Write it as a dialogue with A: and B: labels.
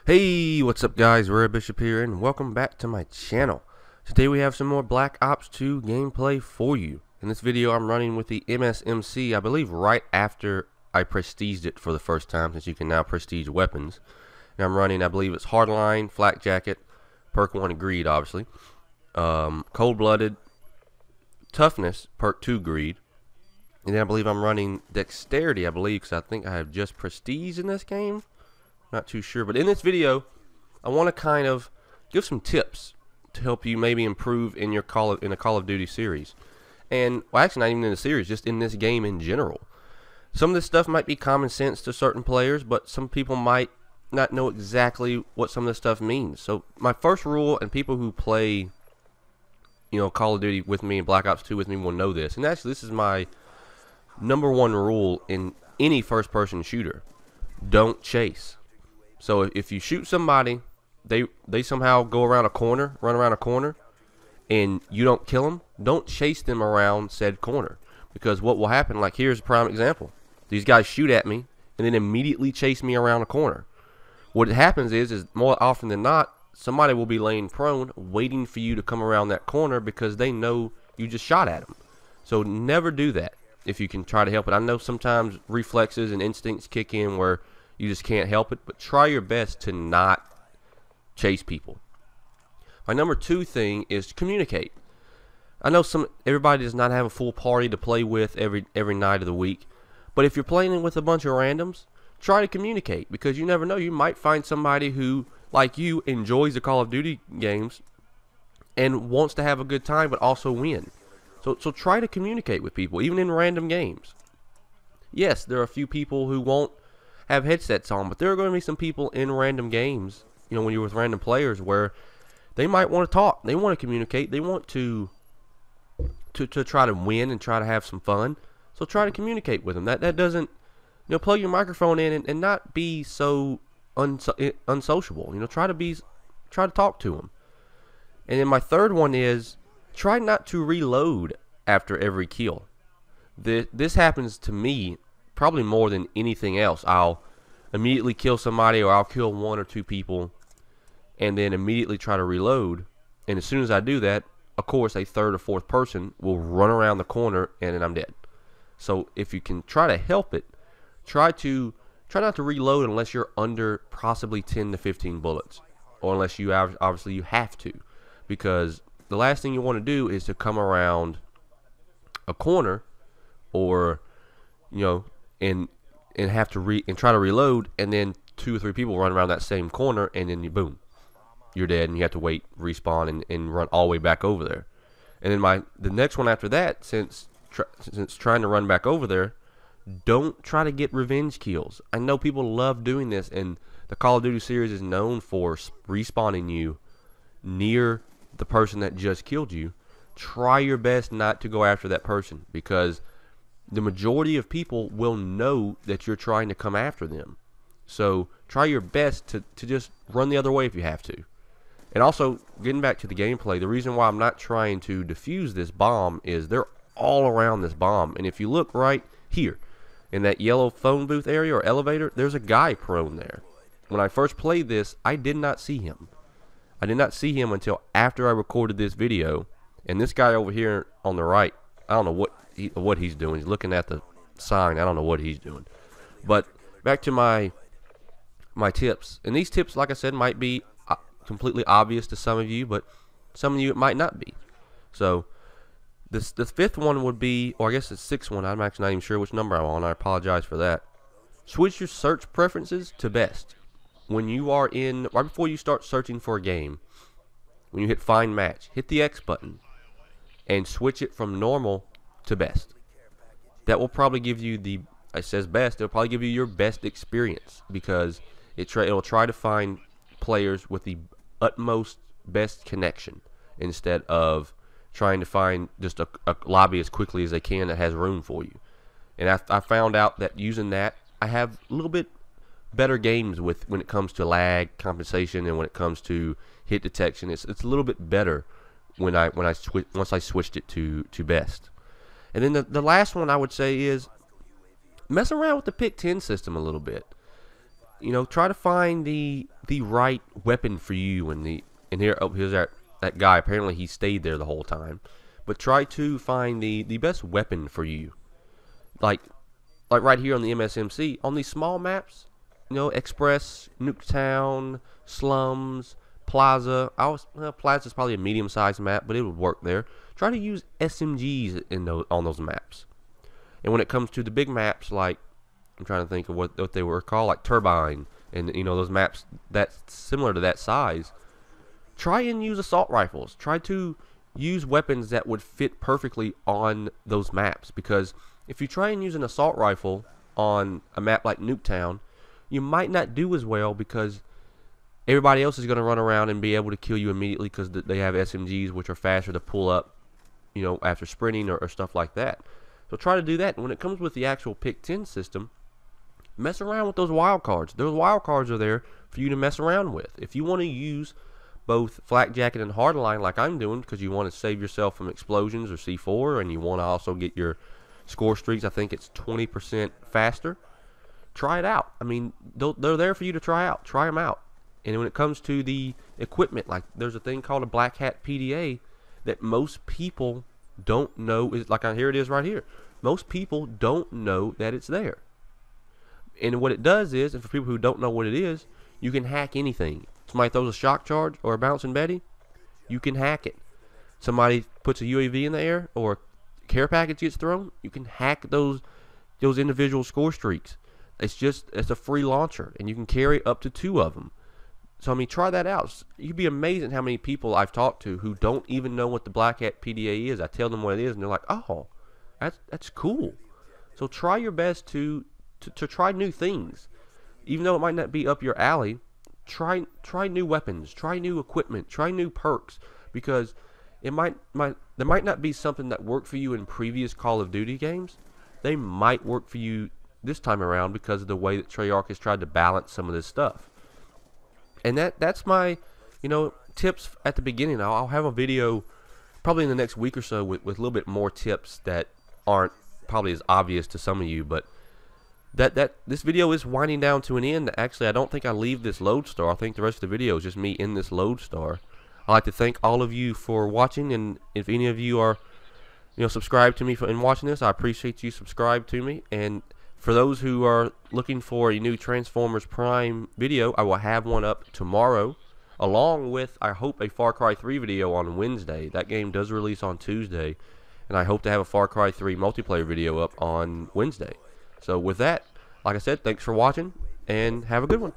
A: Hey, what's up guys, Rare Bishop here and welcome back to my channel. Today we have some more Black Ops 2 gameplay for you. In this video I'm running with the MSMC, I believe right after I prestiged it for the first time, since you can now prestige weapons. And I'm running, I believe it's Hardline, Flak Jacket, Perk 1 Greed obviously, Cold Blooded, Toughness, Perk 2 Greed. And then I believe I'm running Dexterity, I believe, because I think I have just prestige in this game. Not too sure, but in this video I want to kind of give some tips to help you maybe improve in your Call of Duty series, and well, actually not even in the series, just in this game in general. Some of this stuff might be common sense to certain players, but some people might not know exactly what some of this stuff means. So my first rule, and people who play Call of Duty with me and Black Ops 2 with me will know this, and actually this is my #1 rule in any first-person shooter: don't chase. So if you shoot somebody, they somehow go around a corner, run around a corner, and you don't kill them, don't chase them around said corner. Because what will happen, like here's a prime example. These guys shoot at me and then immediately chase me around a corner. What happens is more often than not, somebody will be laying prone waiting for you to come around that corner because they know you just shot at them. So never do that if you can try to help it. I know sometimes reflexes and instincts kick in where you just can't help it, but try your best to not chase people. My #2 thing is to communicate. I know everybody does not have a full party to play with every night of the week, but if you're playing with a bunch of randoms, try to communicate, because you never know, you might find somebody who, like you, enjoys the Call of Duty games and wants to have a good time but also win. So try to communicate with people, even in random games. Yes, there are a few people who won't have headsets on, but there are going to be some people in random games, when you're with random players, where they might want to talk, they want to communicate, they want to try to win and try to have some fun. So try to communicate with them. That doesn't, plug your microphone in and not be so unsociable. Try to talk to them. And then my third one is try not to reload after every kill. This happens to me probably more than anything else. I'll immediately kill somebody, or I'll kill 1 or 2 people and then immediately try to reload, and as soon as I do that, of course a third or fourth person will run around the corner and then I'm dead. So if you can try to help it, try not to reload unless you're under possibly 10 to 15 bullets, or unless you obviously you have to, because the last thing you want to do is to come around a corner, or and have to try to reload, and then 2 or 3 people run around that same corner, and then boom, you're dead, and you have to wait, respawn, and run all the way back over there. And then the next one after that, since trying to run back over there, don't try to get revenge kills. I know people love doing this, and the Call of Duty series is known for respawning you near the person that just killed you. Try your best not to go after that person, because the majority of people will know that you're trying to come after them. So try your best to just run the other way if you have to. And also, getting back to the gameplay, the reason why I'm not trying to defuse this bomb is they're all around this bomb. And if you look right here in that yellow phone booth area or elevator, there's a guy prone there. When I first played this, I did not see him. I did not see him until after I recorded this video. And this guy over here on the right, I don't know what he's doing. He's looking at the sign. I don't know what he's doing. But back to my tips. And these tips, like I said, might be completely obvious to some of you, but some of you it might not be. So the 5th one would be, or I guess the 6th one, I'm actually not even sure which number I'm on. I apologize for that. Switch your search preferences to best. When you are right before you start searching for a game, when you hit find match, hit the X button and switch it from normal to best. That will probably give you it says best, it'll probably give you your best experience, because it'll try to find players with the utmost best connection, instead of trying to find just a lobby as quickly as they can that has room for you. And I found out that using that, I have a little bit better games when it comes to lag compensation, and when it comes to hit detection. It's a little bit better once I switched it to best. And then the last one I would say is mess around with the pick 10 system a little bit. You know, try to find the the right weapon for you. And here's that guy. Apparently he stayed there the whole time. But try to find the best weapon for you. Like right here on the MSMC, on these small maps, Express, Nuketown, Slums, Plaza. Plaza's probably a medium-sized map, but it would work there. Try to use SMGs on those maps. And when it comes to the big maps, like, I'm trying to think of what they were called, like Turbine, and those maps that's similar to that size, try and use assault rifles. Try to use weapons that would fit perfectly on those maps, because if you try and use an assault rifle on a map like Nuketown, you might not do as well, because everybody else is going to run around and be able to kill you immediately because they have SMGs, which are faster to pull up, after sprinting or stuff like that. So try to do that. And when it comes with the actual Pick 10 system, mess around with those wild cards. Those wild cards are there for you to mess around with. If you want to use both Flak Jacket and Hardline like I'm doing, because you want to save yourself from explosions or C4, and you want to also get your score streaks, I think it's 20% faster, try it out. I mean, they're there for you to try out. Try them out. And when it comes to the equipment, like there's a thing called a Black Hat PDA that most people don't know is, like, here it is right here. Most people don't know that it's there. And what it does is, and for people who don't know what it is, you can hack anything. Somebody throws a shock charge or a bouncing Betty, you can hack it. Somebody puts a UAV in the air or a care package gets thrown, you can hack those individual score streaks. It's a free launcher, and you can carry up to 2 of them. So, I mean, try that out. You'd be amazed at how many people I've talked to who don't even know what the Black Hat PDA is. I tell them what it is, and they're like, oh, that's cool. So try your best to try new things. Even though it might not be up your alley, try new weapons, try new equipment, try new perks, because there might not be something that worked for you in previous Call of Duty games. They might work for you this time around because of the way that Treyarch has tried to balance some of this stuff. And that's my, tips at the beginning. I'll have a video probably in the next week or so with a little bit more tips that aren't probably as obvious to some of you. But this video is winding down to an end. Actually, I don't think I leave this Lodestar. I think the rest of the video is just me in this Lodestar. I'd like to thank all of you for watching, and if any of you are, subscribed to me and watching this, I appreciate you subscribe to me. And for those who are looking for a new Transformers Prime video, I will have one up tomorrow, along with, I hope, a Far Cry 3 video on Wednesday. That game does release on Tuesday, and I hope to have a Far Cry 3 multiplayer video up on Wednesday. So with that, like I said, thanks for watching, and have a good one.